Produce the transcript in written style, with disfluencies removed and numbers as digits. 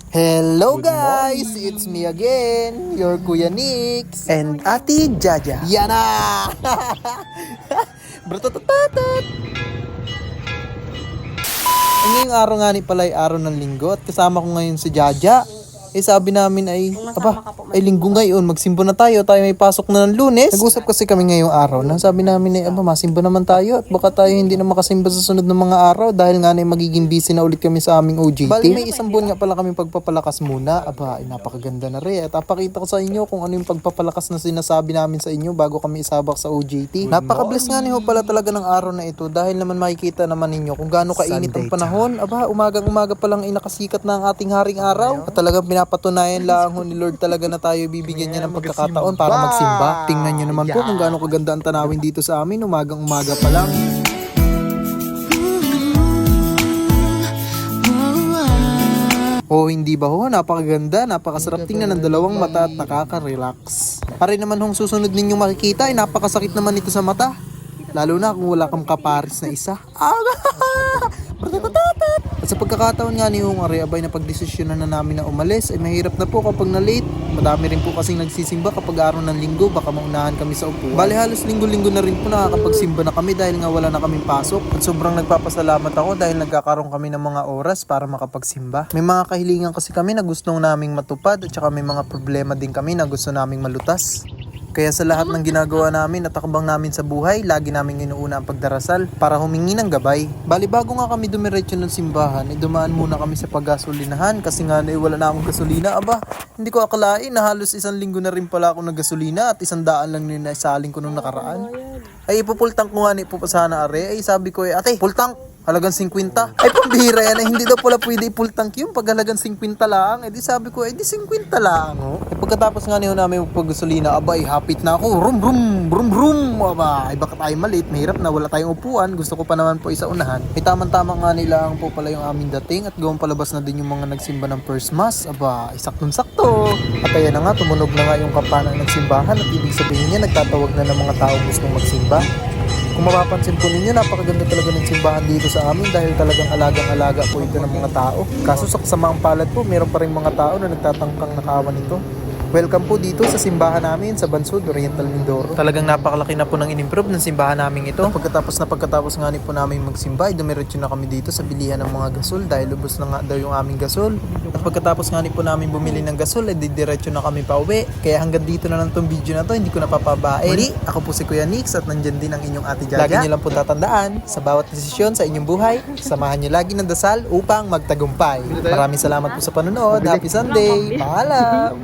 Hello guys! It's me again, your Kuya Nix and Ate Jaja. Yan na! Brutututatat! Ngayong araw nga ni pala ay araw ng linggo at kasama ko ngayon si Jaja. Sabi namin ay, linggo ngayon, magsimba na tayo may pasok na ng Lunes. Nag-usap kasi kami ngayong araw na sabi namin ay, masimba naman tayo at baka tayo hindi na makasimba sa sunod ng mga araw dahil nga na magiging busy na ulit kami sa aming OJT. Bali may isang buwan nga pala kami pagpapalakas muna. Napakaganda na rin. At papakita ko sa inyo kung ano yung pagpapalakas na sinasabi namin sa inyo bago kami isabak sa OJT. Napaka-bless nga niyo pala talaga ng araw na ito dahil naman makikita naman ninyo kung gaano kainit ang panahon. Umagang-umaga pa lang inakasikat na ang ating haring araw. At talagang pinapatunayan lang ni Lord talaga na tayo bibigyan niya ng pagkakataon para magsimba. Tingnan niyo naman po kung gaano kaganda ang tanawin dito sa amin. Umagang-umaga pa lang. Hindi ba ho? Napakaganda, napakasarap tingnan ng dalawang mata at nakaka-relax. Pare naman hong susunod ninyong makikita ay napakasakit naman ito sa mata. Lalo na kung wala kang kaparis na isa. At sa pagkakataon nga ni Hong Ari, abay na pagdesisyonan na namin na umalis, ay mahirap na po kapag na-late. Madami rin po kasing nagsisimba kapag araw ng linggo, baka maunahan kami sa upuan. Bali halos linggo-linggo na rin po nakakapagsimba na kami dahil nga wala na kaming pasok. At sobrang nagpapasalamat ako dahil nagkakaroon kami ng mga oras para makapagsimba. May mga kahilingan kasi kami na gustong naming matupad at saka may mga problema din kami na gusto naming malutas. Kaya sa lahat ng ginagawa namin at takbang namin sa buhay, lagi namin inuuna ang pagdarasal para humingi ng gabay. Bali bago nga kami dumiretso ng simbahan, dumaan muna kami sa paggasolinahan kasi nga wala na akong gasolina. Hindi ko akalain na halos isang linggo na rin pala ako naggasolina at 100 lang din na isaling ko nung nakaraan. Ipupultank ko nga ni po sana are. Sabi ko ate, pultank! Halagang 50. Pambihira yan. Hindi daw pala pwede ipultank yung pag halagang 50 lang. Di sabi ko, di 50 lang. Pagkatapos nga niyo namin magpagasolina, hapit na ako. Rum, rum, rum, rum. Baka tayo malit. Mahirap na wala tayong upuan. Gusto ko pa naman po isa unahan. May tamang-tama nga nila po pala yung aming dating at gawang palabas na din yung mga nagsimba ng first mass. Saktong-sakto. At ayan na nga, tumunog na nga yung kampana ng simbahan at ibig sabihin niya, nagtatawag na ng mga tao gustong magsimba. Kung mapapansin po ninyo, napakaganda talaga ng simbahan dito sa amin dahil talagang alagang-alaga po ito ng mga tao. Kaso sa kasamaang palad po, mayroon pa rin mga tao na nagtatangkang nakawan ito. Welcome po dito sa simbahan namin sa Bansud, Oriental Mindoro. Talagang napakalaki na po ng in-improve ng simbahan namin ito. Pagkatapos nga po namin magsimba, dumiretso na kami dito sa bilihan ng mga gasol dahil lubos na nga daw yung aming gasol. At pagkatapos nga po namin bumili ng gasol, didiretso na kami pa uwi. Kaya hanggang dito na lang tong video na to, hindi ko napapabain. Muli, ako po si Kuya Nix at nandyan din ang inyong Ate Jaja. Lagi niyo lang po tatandaan, sa bawat desisyon sa inyong buhay, samahan niyo lagi ng dasal upang magtagumpay. Maraming salamat po sa panonood. Happy Sunday! Paalam!